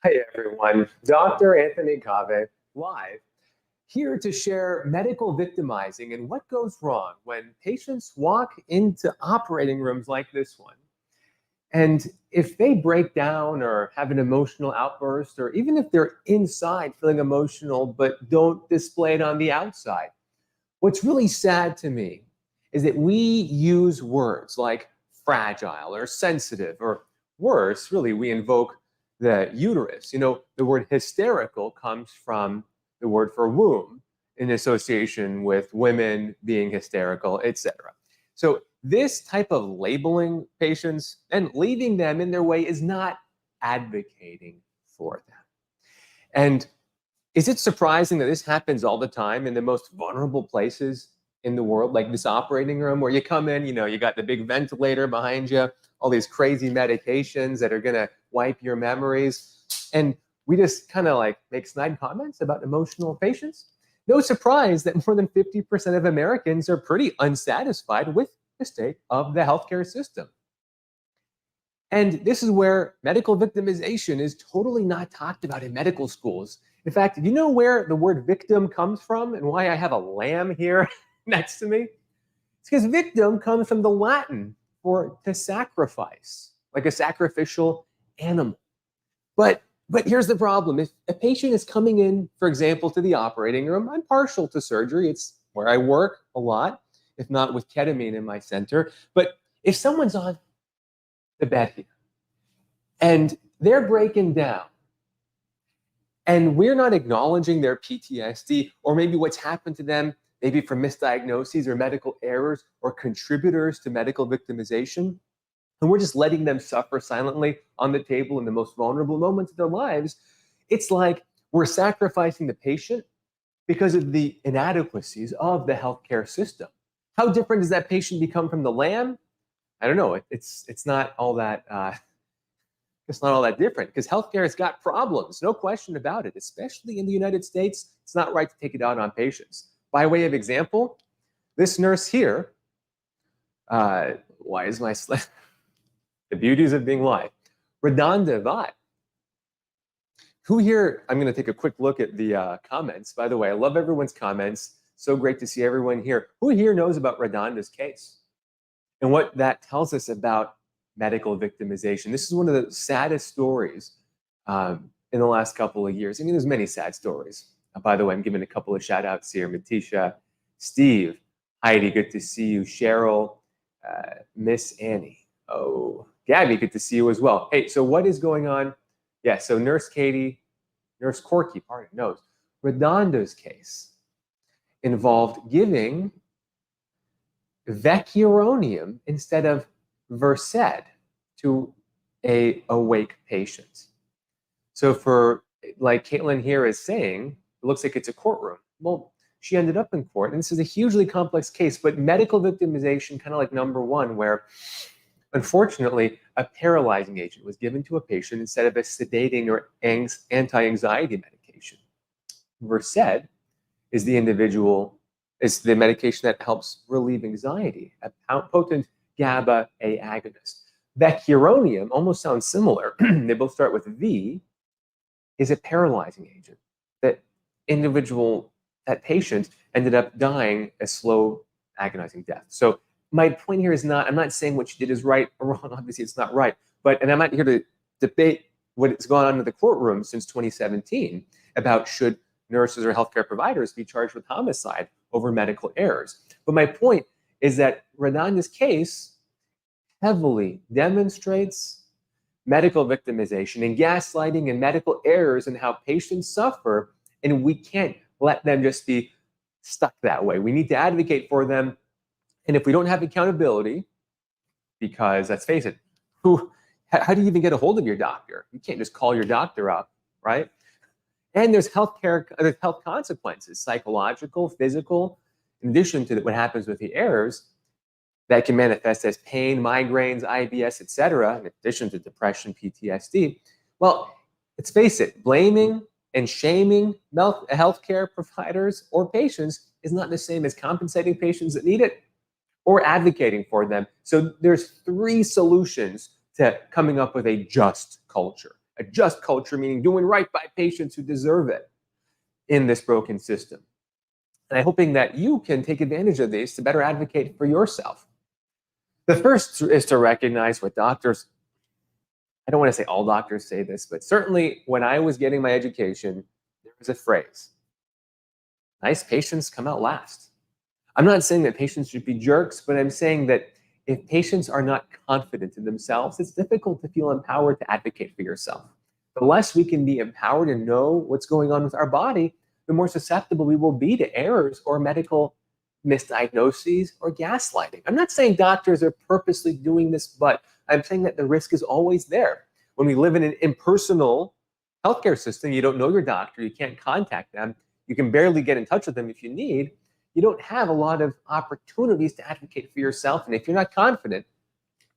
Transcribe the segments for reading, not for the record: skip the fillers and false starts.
Hi everyone, Dr. Anthony Kaveh, live, here to share medical victimizing and what goes wrong when patients walk into operating rooms like this one. And if they break down or have an emotional outburst, or even if they're inside feeling emotional but don't display it on the outside, what's really sad to me is that we use words like fragile or sensitive, or worse, really, we invoke the uterus. The word hysterical comes from the word for womb in association with women being hysterical, etc. So this type of labeling patients and leaving them in their way is not advocating for them. And is it surprising that this happens all the time in the most vulnerable places in the world, like this operating room where you come in, you got the big ventilator behind you, all these crazy medications that are going to wipe your memories. And we just kind of like make snide comments about emotional patients. No surprise that more than 50% of Americans are pretty unsatisfied with the state of the healthcare system. And this is where medical victimization is totally not talked about in medical schools. In fact, do you know where the word victim comes from and why I have a lamb here next to me? It's because victim comes from the Latin for to sacrifice, like a sacrificial animal. But here's the problem. If a patient is coming in, for example, to the operating room, I'm partial to surgery. It's where I work a lot, if not with ketamine in my center. But if someone's on the bed here and they're breaking down, and we're not acknowledging their PTSD or maybe what's happened to them, maybe from misdiagnoses or medical errors or contributors to medical victimization, and we're just letting them suffer silently on the table in the most vulnerable moments of their lives, it's like we're sacrificing the patient because of the inadequacies of the healthcare system. How different does that patient become from the lamb? I don't know. It's not all that different because healthcare has got problems, no question about it, especially in the United States. It's not right to take it out on patients. By way of example, this nurse here, why is my the beauties of being live, Ronda. Who here, I'm going to take a quick look at the comments. By the way, I love everyone's comments. So great to see everyone here. Who here knows about Ronda's case and what that tells us about medical victimization? This is one of the saddest stories in the last couple of years. I mean, there's many sad stories. By the way, I'm giving a couple of shout outs here. Matisha, Steve, Heidi, good to see you. Cheryl, Miss Annie. Oh, Gabby, good to see you as well. Hey, so what is going on? Yeah, so Nurse Corky, knows. Redondo's case involved giving vecuronium instead of Versed to a awake patient. So for, like Caitlin here is saying, it looks like it's a courtroom. Well, she ended up in court, and this is a hugely complex case, but medical victimization, kind of like number one, where unfortunately a paralyzing agent was given to a patient instead of a sedating or anti-anxiety medication. Versed is the medication that helps relieve anxiety, a potent GABA A agonist. Vecuronium almost sounds similar. They both start with V, is a paralyzing agent. That patient ended up dying a slow, agonizing death. So my point here is I'm not saying what you did is right or wrong. Obviously, it's not right. And I'm not here to debate what's gone on in the courtroom since 2017 about should nurses or healthcare providers be charged with homicide over medical errors. But my point is that Renanda's case heavily demonstrates medical victimization and gaslighting and medical errors and how patients suffer, and we can't let them just be stuck that way. We need to advocate for them. And if we don't have accountability, because let's face it, how do you even get a hold of your doctor? You can't just call your doctor up, right? And there's health consequences, psychological, physical, in addition to what happens with the errors that can manifest as pain, migraines, IBS, etc., in addition to depression, PTSD. Well, let's face it, blaming and shaming healthcare providers or patients is not the same as compensating patients that need it or advocating for them. So there's three solutions to coming up with a just culture. a just culture, meaning doing right by patients who deserve it in this broken system. And I'm hoping that you can take advantage of these to better advocate for yourself. The first is to recognize what doctors, I don't want to say all doctors say this, but certainly when I was getting my education, there was a phrase, nice patients come out last. I'm not saying that patients should be jerks, but I'm saying that if patients are not confident in themselves, it's difficult to feel empowered to advocate for yourself. The less we can be empowered and know what's going on with our body, the more susceptible we will be to errors or medical misdiagnoses or gaslighting. I'm not saying doctors are purposely doing this, but I'm saying that the risk is always there. When we live in an impersonal healthcare system, you don't know your doctor, you can't contact them, you can barely get in touch with them if you need, you don't have a lot of opportunities to advocate for yourself. And if you're not confident,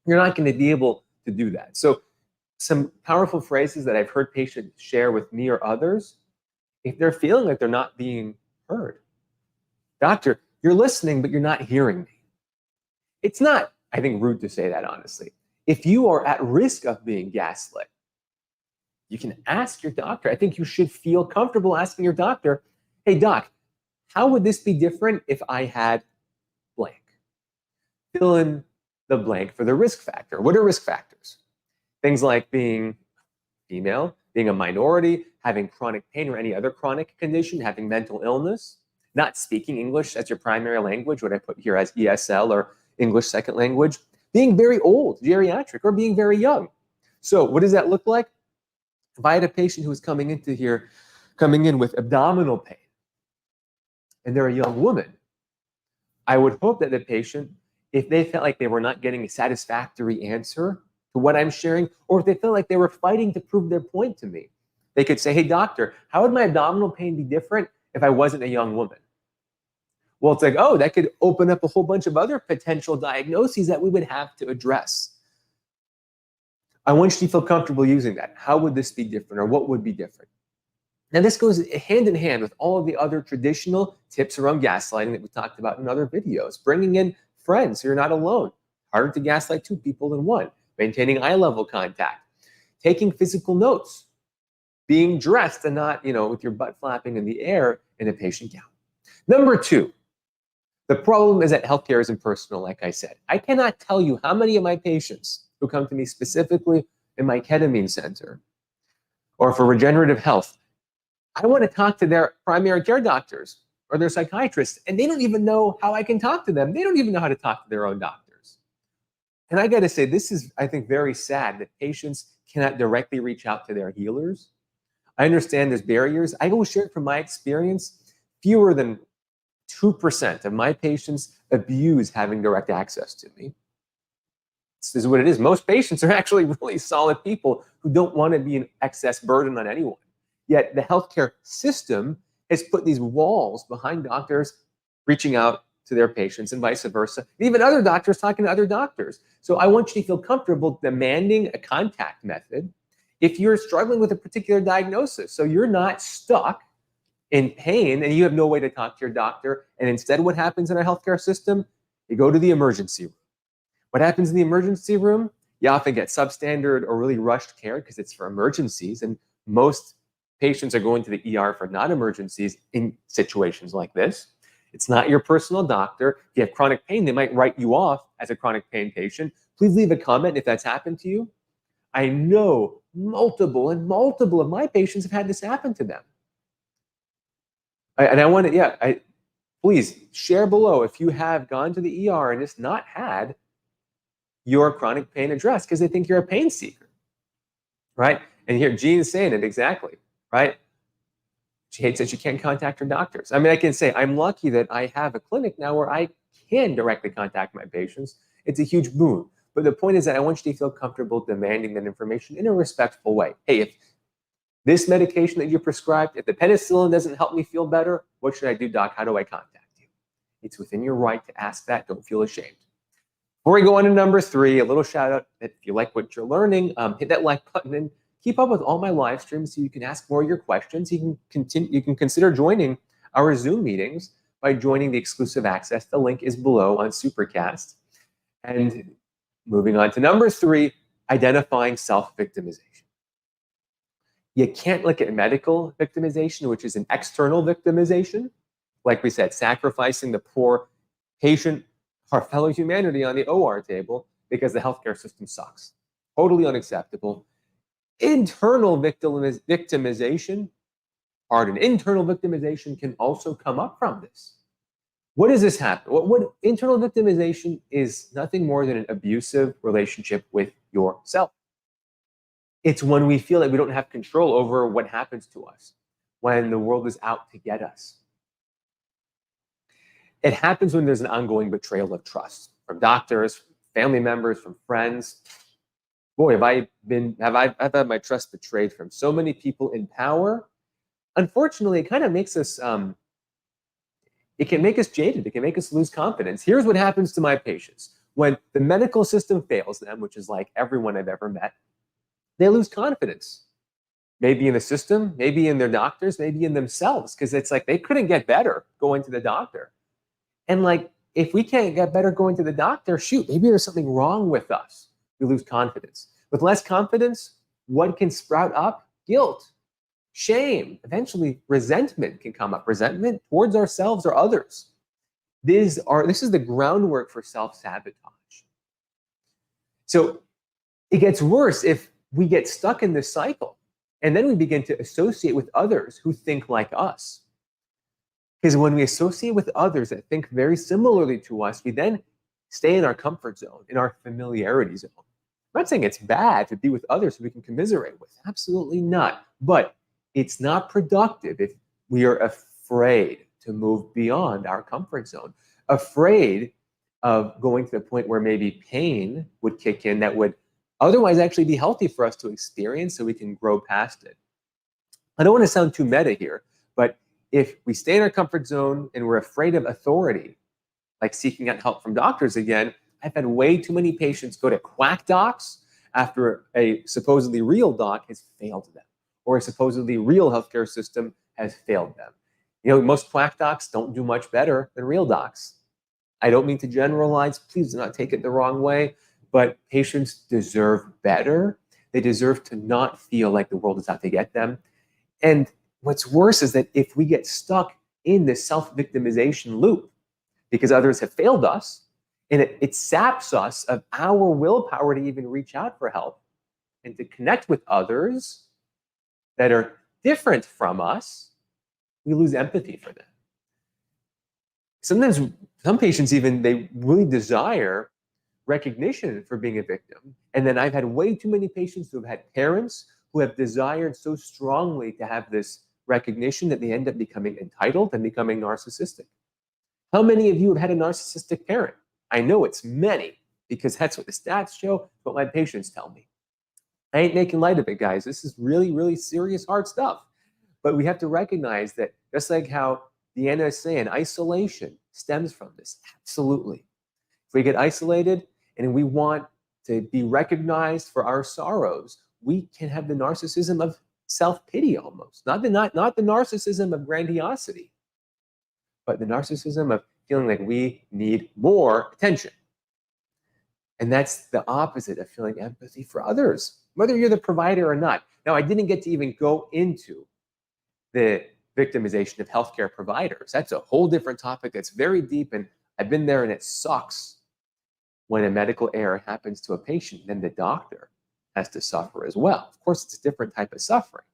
you're not going to be able to do that. So some powerful phrases that I've heard patients share with me or others, if they're feeling like they're not being heard. Doctor, you're listening, but you're not hearing me. It's not, I think, rude to say that, honestly. If you are at risk of being gaslit, you can ask your doctor. I think you should feel comfortable asking your doctor, hey, doc, how would this be different if I had blank? Fill in the blank for the risk factor. What are risk factors? Things like being female, being a minority, having chronic pain or any other chronic condition, having mental illness, not speaking English as your primary language, what I put here as ESL or English second language, being very old, geriatric, or being very young. So what does that look like? If I had a patient who was coming in with abdominal pain, and they're a young woman, I would hope that the patient, if they felt like they were not getting a satisfactory answer to what I'm sharing, or if they felt like they were fighting to prove their point to me, they could say, hey, doctor, how would my abdominal pain be different if I wasn't a young woman? Well, it's like, oh, that could open up a whole bunch of other potential diagnoses that we would have to address. I want you to feel comfortable using that. How would this be different, or what would be different? Now, this goes hand in hand with all of the other traditional tips around gaslighting that we talked about in other videos. Bringing in friends so you're not alone. Harder to gaslight two people than one. Maintaining eye-level contact. Taking physical notes. Being dressed and not, with your butt flapping in the air in a patient gown. Number two, the problem is that healthcare is impersonal, like I said. I cannot tell you how many of my patients who come to me specifically in my ketamine center or for regenerative health, I want to talk to their primary care doctors or their psychiatrists, and they don't even know how I can talk to them. They don't even know how to talk to their own doctors. And I got to say, this is, I think, very sad that patients cannot directly reach out to their healers. I understand there's barriers. I will share from my experience, fewer than 2% of my patients abuse having direct access to me. This is what it is. Most patients are actually really solid people who don't want to be an excess burden on anyone. Yet the healthcare system has put these walls behind doctors reaching out to their patients and vice versa. Even other doctors talking to other doctors. So I want you to feel comfortable demanding a contact method if you're struggling with a particular diagnosis. So you're not stuck in pain and you have no way to talk to your doctor. And instead, what happens in our healthcare system? You go to the emergency room. What happens in the emergency room? You often get substandard or really rushed care because it's for emergencies. And most patients are going to the ER for non-emergencies in situations like this. It's not your personal doctor. If you have chronic pain, they might write you off as a chronic pain patient. Please leave a comment if that's happened to you. I know multiple of my patients have had this happen to them. Please share below if you have gone to the ER and just not had your chronic pain addressed because they think you're a pain seeker, right? And here, Jean's saying it exactly, right? She hates that she can't contact her doctors. I mean, I can say I'm lucky that I have a clinic now where I can directly contact my patients. It's a huge boon. But the point is that I want you to feel comfortable demanding that information in a respectful way. Hey, if this medication that you prescribed, if the penicillin doesn't help me feel better, what should I do, doc? How do I contact you? It's within your right to ask that. Don't feel ashamed. Before we go on to number three, a little shout out. If you like what you're learning, hit that like button and keep up with all my live streams so you can ask more of your questions. You can consider joining our Zoom meetings by joining the exclusive access. The link is below on Supercast. And moving on to number three, identifying self-victimization. You can't look at medical victimization, which is an external victimization. Like we said, sacrificing the poor patient, our fellow humanity on the OR table because the healthcare system sucks. Totally unacceptable. Internal victimization, internal victimization can also come up from this. What does this happen? What internal victimization is nothing more than an abusive relationship with yourself. It's when we feel like we don't have control over what happens to us, when the world is out to get us. It happens when there's an ongoing betrayal of trust from doctors, family members, from friends. Boy, I've had my trust betrayed from so many people in power. Unfortunately, it kind of makes us, it can make us jaded. It can make us lose confidence. Here's what happens to my patients. When the medical system fails them, which is like everyone I've ever met, they lose confidence. Maybe in the system, maybe in their doctors, maybe in themselves, because it's like they couldn't get better going to the doctor. And like, if we can't get better going to the doctor, shoot, maybe there's something wrong with us. We lose confidence. With less confidence, what can sprout up? Guilt, shame, eventually resentment can come up. Resentment towards ourselves or others. This is the groundwork for self-sabotage. So it gets worse if we get stuck in this cycle, and then we begin to associate with others who think like us. Because when we associate with others that think very similarly to us, we then stay in our comfort zone, in our familiarity zone. I'm not saying it's bad to be with others who we can commiserate with. Absolutely not. But it's not productive if we are afraid to move beyond our comfort zone, afraid of going to the point where maybe pain would kick in that would otherwise actually be healthy for us to experience so we can grow past it. I don't want to sound too meta here, but if we stay in our comfort zone and we're afraid of authority, like seeking out help from doctors again, I've had way too many patients go to quack docs after a supposedly real doc has failed them, or a supposedly real healthcare system has failed them. You know, most quack docs don't do much better than real docs. I don't mean to generalize, please do not take it the wrong way, but patients deserve better. They deserve to not feel like the world is out to get them. And what's worse is that if we get stuck in this self-victimization loop because others have failed us, and it saps us of our willpower to even reach out for help and to connect with others that are different from us, we lose empathy for them. Sometimes some patients even, they really desire recognition for being a victim. And then I've had way too many patients who have had parents who have desired so strongly to have this recognition that they end up becoming entitled and becoming narcissistic. How many of you have had a narcissistic parent? I know it's many, because that's what the stats show, what my patients tell me. I ain't making light of it, guys. This is really, really serious, hard stuff. But we have to recognize that just like how Deanna is saying, isolation stems from this. Absolutely. If we get isolated and we want to be recognized for our sorrows, we can have the narcissism of self-pity almost. Not the narcissism of grandiosity, but the narcissism of feeling like we need more attention. And that's the opposite of feeling empathy for others, whether you're the provider or not. Now, I didn't get to even go into the victimization of healthcare providers. That's a whole different topic that's very deep, and I've been there, and it sucks when a medical error happens to a patient, then the doctor has to suffer as well. Of course, it's a different type of suffering,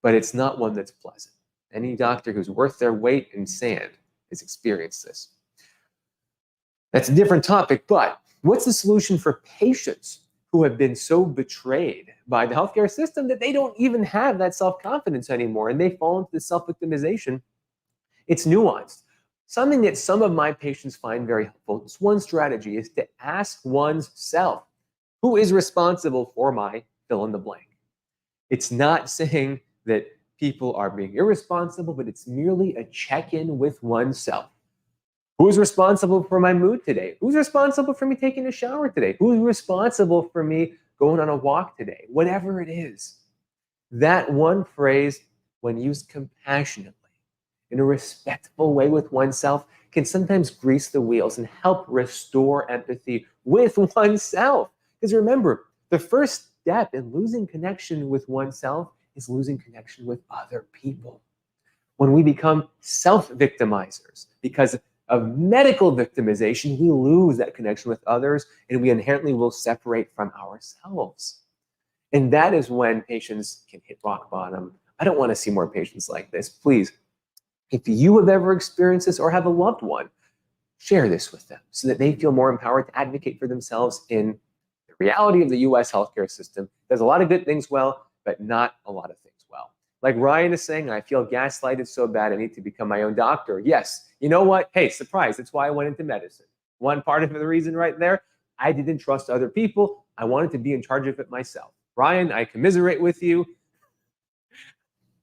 but it's not one that's pleasant. Any doctor who's worth their weight in sand has experienced this. That's a different topic, but what's the solution for patients who have been so betrayed by the healthcare system that they don't even have that self-confidence anymore and they fall into the self-victimization? It's nuanced. Something that some of my patients find very helpful, it's one strategy, is to ask one's self, who is responsible for my fill in the blank? It's not saying that people are being irresponsible, but it's merely a check-in with oneself. Who's responsible for my mood today? Who's responsible for me taking a shower today? Who's responsible for me going on a walk today? Whatever it is. That one phrase, when used compassionately, in a respectful way with oneself, can sometimes grease the wheels and help restore empathy with oneself. Because remember, the first step in losing connection with oneself is losing connection with other people. When we become self-victimizers because of medical victimization, we lose that connection with others and we inherently will separate from ourselves. And that is when patients can hit rock bottom. I don't want to see more patients like this. Please, if you have ever experienced this or have a loved one, share this with them so that they feel more empowered to advocate for themselves in the reality of the US healthcare system. Does a lot of good things well, but not a lot of things well. Like Ryan is saying, I feel gaslighted so bad, I need to become my own doctor. Yes, you know what? Hey, surprise, that's why I went into medicine. One part of the reason right there, I didn't trust other people. I wanted to be in charge of it myself. Ryan, I commiserate with you.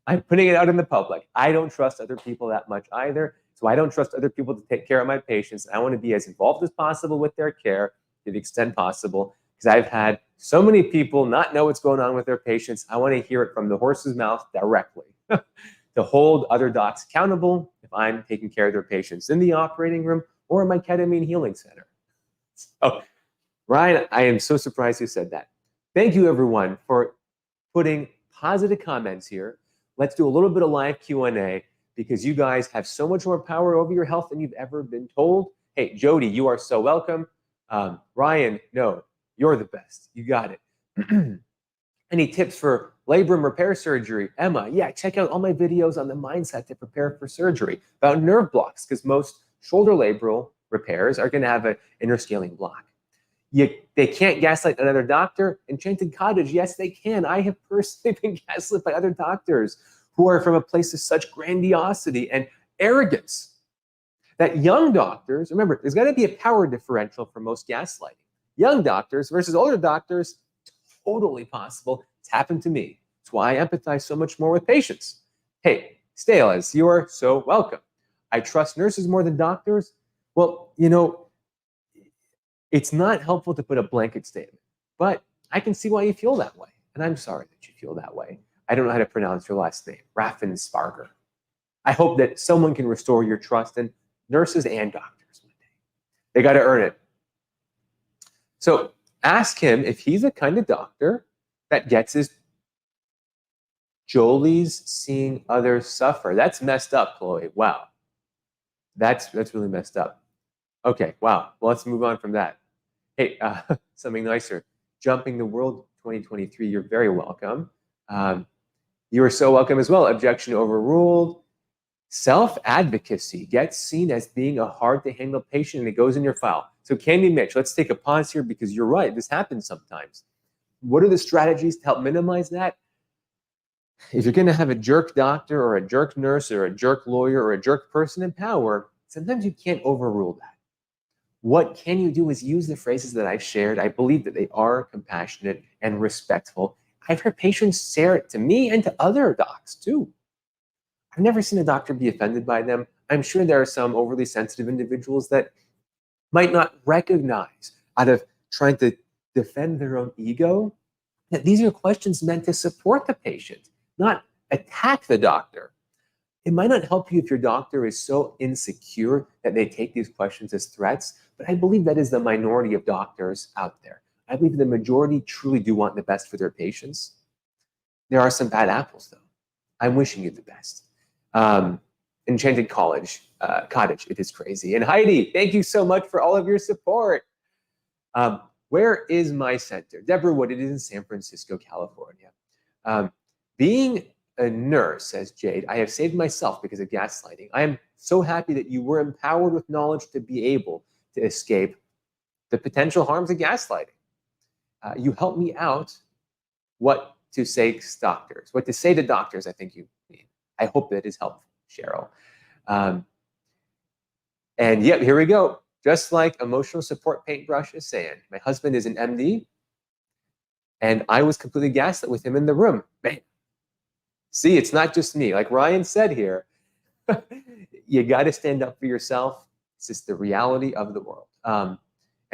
I'm putting it out in the public. I don't trust other people that much either. So I don't trust other people to take care of my patients. I want to be as involved as possible with their care to the extent possible, because I've had so many people not know what's going on with their patients. I want to hear it from the horse's mouth directly to hold other docs accountable if I'm taking care of their patients in the operating room or in my ketamine healing center. So, Ryan, I am so surprised you said that. Thank you, everyone, for putting positive comments here. Let's do a little bit of live Q&A because you guys have so much more power over your health than you've ever been told. Hey, Jody, you are so welcome. Ryan, no, you're the best. You got it. Any tips for labrum repair surgery? Emma, yeah, check out all my videos on the mindset to prepare for surgery about nerve blocks, because most shoulder labral repairs are going to have an interscaling block. They can't gaslight another doctor. Enchanted Cottage, yes, they can. I have personally been gaslit by other doctors who are from a place of such grandiosity and arrogance that young doctors, remember, there's got to be a power differential for most gaslighting. Young doctors versus older doctors, totally possible. It's happened to me. That's why I empathize so much more with patients. Hey, Stales, you are so welcome. I trust nurses more than doctors. Well, you know, it's not helpful to put a blanket statement, but I can see why you feel that way. And I'm sorry that you feel that way. I don't know how to pronounce your last name, Raffensparger. I hope that someone can restore your trust in nurses and doctors one day. They got to earn it. So ask him if he's the kind of doctor that gets his jollies seeing others suffer. That's messed up, Chloe. Wow. That's really messed up. Okay, wow. Well, let's move on from that. Hey, something nicer. Jumping the World 2023, you're very welcome. You are so welcome as well. Objection overruled. Self-advocacy gets seen as being a hard-to-handle patient, and it goes in your file. So Candy Mitch, let's take a pause here because you're right. This happens sometimes. What are the strategies to help minimize that? If you're going to have a jerk doctor or a jerk nurse or a jerk lawyer or a jerk person in power, sometimes you can't overrule that. What can you do is use the phrases that I've shared. I believe that they are compassionate and respectful. I've heard patients share it to me and to other docs too. I've never seen a doctor be offended by them. I'm sure there are some overly sensitive individuals that might not recognize, out of trying to defend their own ego, that these are questions meant to support the patient, not attack the doctor. It might not help you if your doctor is so insecure that they take these questions as threats, but I believe that is the minority of doctors out there. I believe the majority truly do want the best for their patients. There are some bad apples, though. I'm wishing you the best. Enchanted Cottage, it is crazy. And Heidi, thank you so much for all of your support. Where is my center? Deborah Wood, it is in San Francisco, California. Being a nurse, says Jade, I have saved myself because of gaslighting. I am so happy that you were empowered with knowledge to be able to escape the potential harms of gaslighting. You helped me out what to say to doctors. What to say to doctors, I think you mean. I hope that is helpful, Cheryl. And yep, here we go. Just like emotional support paintbrush is saying, my husband is an MD, and I was completely gaslit with him in the room. Man. See, it's not just me. Like Ryan said here, you got to stand up for yourself. It's just the reality of the world. And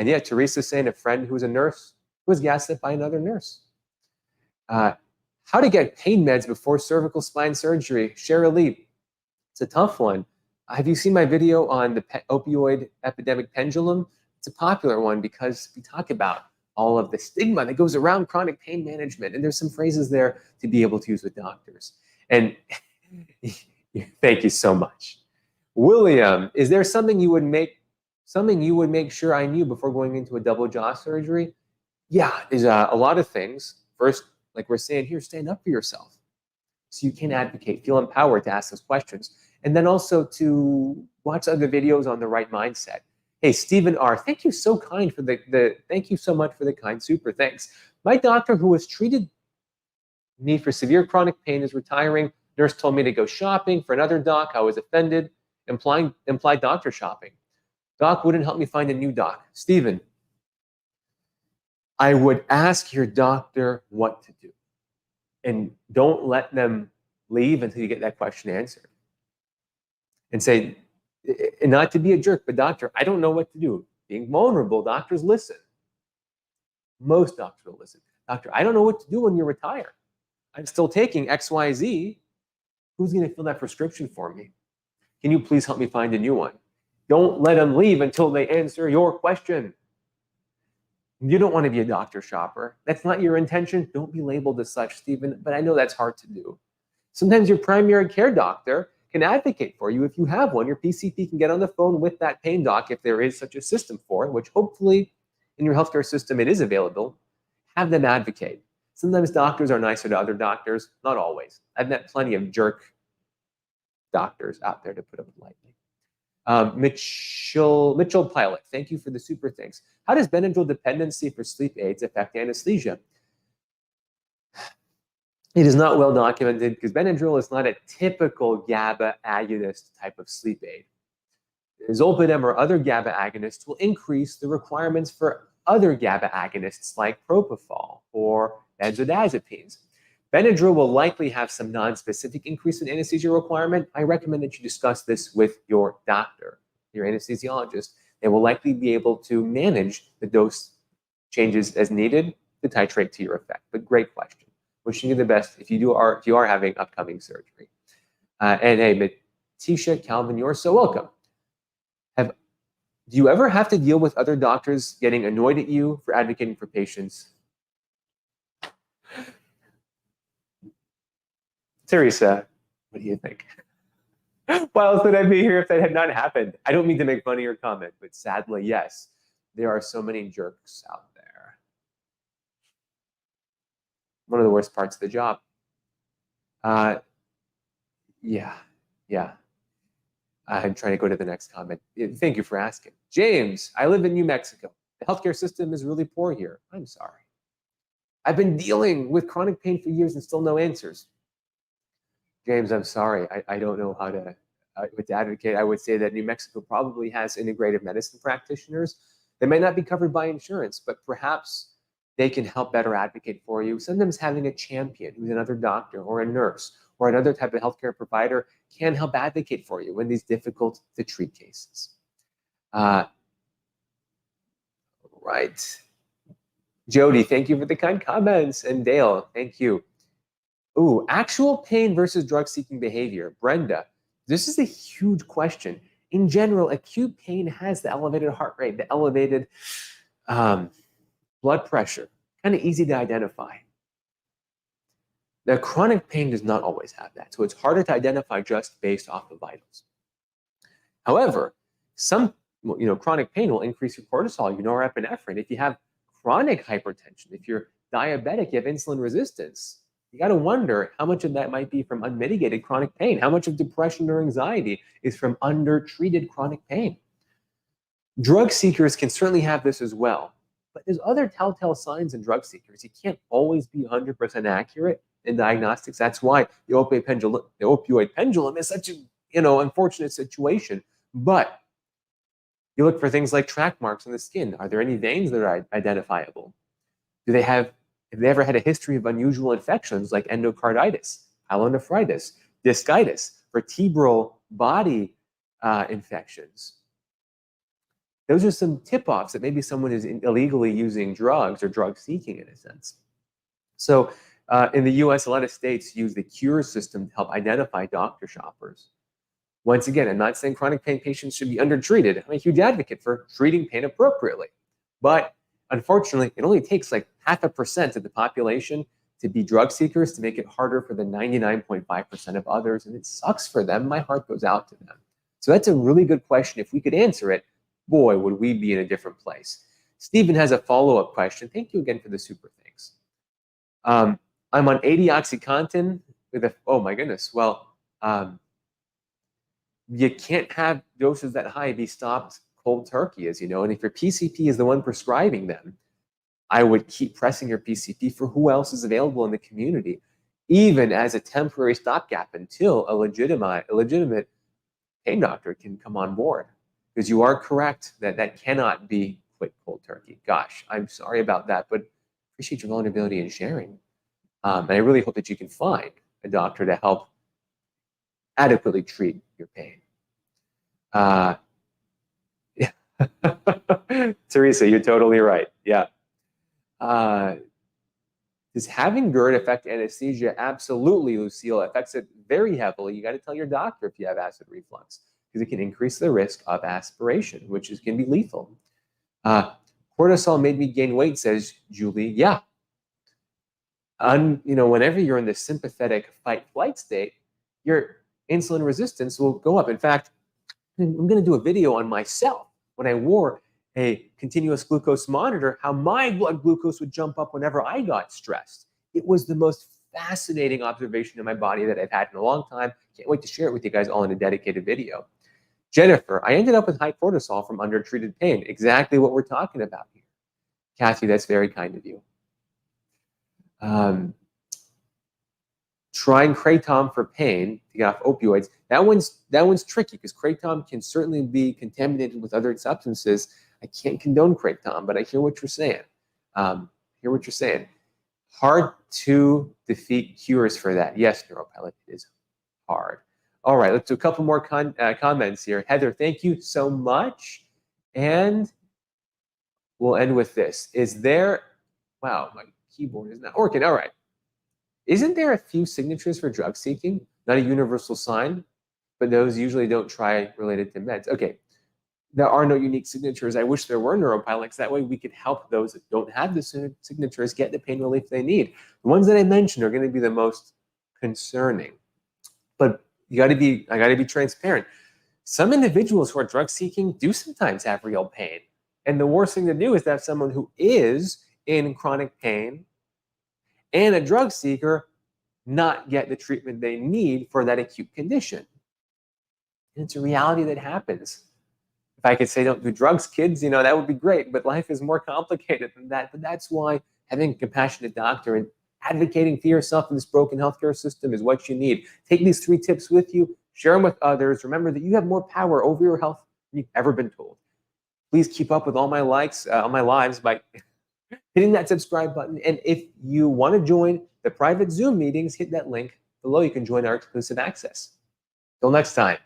yeah, Teresa's saying a friend who's a nurse was gaslit by another nurse. How to get pain meds before cervical spine surgery. Cheryl Lee, it's a tough one. Have you seen my video on the opioid epidemic pendulum? It's a popular one because we talk about all of the stigma that goes around chronic pain management. And there's some phrases there to be able to use with doctors. And thank you so much. William, is there something you would make sure I knew before going into a double jaw surgery? Yeah, there's a lot of things. First, like we're saying here, stand up for yourself so you can advocate, feel empowered to ask those questions. And then also to watch other videos on the right mindset. Hey, Stephen R., thank you so kind for thank you so much for the kind super thanks. My doctor who has treated me for severe chronic pain is retiring. Nurse told me to go shopping for another doc. I was offended, implied doctor shopping. Doc wouldn't help me find a new doc. Stephen, I would ask your doctor what to do. And don't let them leave until you get that question answered. And say, and not to be a jerk, but doctor, I don't know what to do. Being vulnerable, doctors listen. Most doctors will listen. Doctor, I don't know what to do when you retire. I'm still taking XYZ. Who's going to fill that prescription for me? Can you please help me find a new one? Don't let them leave until they answer your question. You don't want to be a doctor shopper. That's not your intention. Don't be labeled as such, Stephen, but I know that's hard to do. Sometimes your primary care doctor can advocate for you if you have one. Your PCP can get on the phone with that pain doc if there is such a system for it, which hopefully in your healthcare system it is available. Have them advocate. Sometimes doctors are nicer to other doctors, not always. I've met plenty of jerk doctors out there, to put it politely. Mitchell Pilot, thank you for the super thanks. How does Benadryl dependency for sleep aids affect anesthesia? It is not well documented because Benadryl is not a typical GABA agonist type of sleep aid. Zolpidem or other GABA agonists will increase the requirements for other GABA agonists like propofol or benzodiazepines. Benadryl will likely have some non-specific increase in anesthesia requirement. I recommend that you discuss this with your doctor, your anesthesiologist. They will likely be able to manage the dose changes as needed to titrate to your effect. But great question. Wishing you the best if you are having upcoming surgery. And hey, Matisha, Calvin, you're so welcome. Do you ever have to deal with other doctors getting annoyed at you for advocating for patients? Teresa, what do you think? Why else would I be here if that had not happened? I don't mean to make funny or comment, but sadly, yes, there are so many jerks out there. One of the worst parts of the job. Yeah. I'm trying to go to the next comment. Thank you for asking. James, I live in New Mexico. The healthcare system is really poor here. I'm sorry. I've been dealing with chronic pain for years and still no answers. James, I'm sorry. I don't know how to advocate. I would say that New Mexico probably has integrative medicine practitioners. They may not be covered by insurance, but perhaps they can help better advocate for you. Sometimes having a champion who's another doctor or a nurse or another type of healthcare provider can help advocate for you in these difficult to treat cases. Right. Jody, thank you for the kind comments. And Dale, thank you. Ooh, actual pain versus drug-seeking behavior. Brenda, this is a huge question. In general, acute pain has the elevated heart rate, the elevated blood pressure, kind of easy to identify. Now, chronic pain does not always have that, so it's harder to identify just based off of vitals. However, some chronic pain will increase your cortisol, your norepinephrine. If you have chronic hypertension, if you're diabetic, you have insulin resistance, you got to wonder how much of that might be from unmitigated chronic pain. How much of depression or anxiety is from undertreated chronic pain? Drug seekers can certainly have this as well, but there's other telltale signs in drug seekers. You can't always be 100% accurate in diagnostics. That's why the opioid pendulum is such a unfortunate situation. But you look for things like track marks on the skin. Are there any veins that are identifiable? Have they ever had a history of unusual infections like endocarditis, pyelonephritis, discitis, vertebral body infections? Those are some tip-offs that maybe someone is illegally using drugs or drug seeking in a sense. So in the US, a lot of states use the cure system to help identify doctor shoppers. Once again, I'm not saying chronic pain patients should be undertreated. I'm a huge advocate for treating pain appropriately. But Unfortunately, it only takes like 0.5% of the population to be drug seekers to make it harder for the 99.5% of others. And it sucks for them. My heart goes out to them. So that's a really good question. If we could answer it, boy, would we be in a different place. Stephen has a follow-up question. Thank you again for the super thanks. I'm on 80 OxyContin with a, oh my goodness. Well, you can't have doses that high be stopped cold turkey, as you know. And if your PCP is the one prescribing them, I would keep pressing your PCP for who else is available in the community, even as a temporary stopgap until a legitimate pain doctor can come on board. Because you are correct that that cannot be quit cold turkey. Gosh, I'm sorry about that, but appreciate your vulnerability and sharing. And I really hope that you can find a doctor to help adequately treat your pain. Yeah. Teresa, you're totally right. Yeah. Does having GERD affect anesthesia? Absolutely, Lucille. It affects it very heavily. You got to tell your doctor if you have acid reflux, because it can increase the risk of aspiration, which can be lethal. Cortisol made me gain weight, says Julie. Yeah. Whenever you're in the sympathetic fight-flight state, your insulin resistance will go up. In fact, I'm going to do a video on myself when I wore a continuous glucose monitor, how my blood glucose would jump up whenever I got stressed. It was the most fascinating observation in my body that I've had in a long time. Can't wait to share it with you guys all in a dedicated video. Jennifer, I ended up with high cortisol from undertreated pain. Exactly what we're talking about here. Kathy, that's very kind of you. Trying kratom for pain to get off opioids. That one's tricky because kratom can certainly be contaminated with other substances. I can't condone kratom, but I hear what you're saying. Hard to defeat cures for that. Yes, Neuropilot, it is hard. All right, let's do a couple more comments here. Heather, thank you so much. And we'll end with this. Wow, my keyboard is not working. All right. Isn't there a few signatures for drug seeking? Not a universal sign, but those usually don't try related to meds. Okay, there are no unique signatures. I wish there were Neuropilots. That way we could help those that don't have the signatures get the pain relief they need. The ones that I mentioned are going to be the most concerning. But I got to be transparent. Some individuals who are drug seeking do sometimes have real pain. And the worst thing to do is to have someone who is in chronic pain and a drug seeker not get the treatment they need for that acute condition. And it's a reality that happens. If I could say don't do drugs, kids, that would be great, but life is more complicated than that. But that's why having a compassionate doctor and advocating for yourself in this broken healthcare system is what you need. Take these 3 tips with you, share them with others. Remember that you have more power over your health than you've ever been told. Please keep up with all my likes on my lives by hitting that subscribe button. And if you want to join the private Zoom meetings, hit that link below. You can join our exclusive access. Till next time.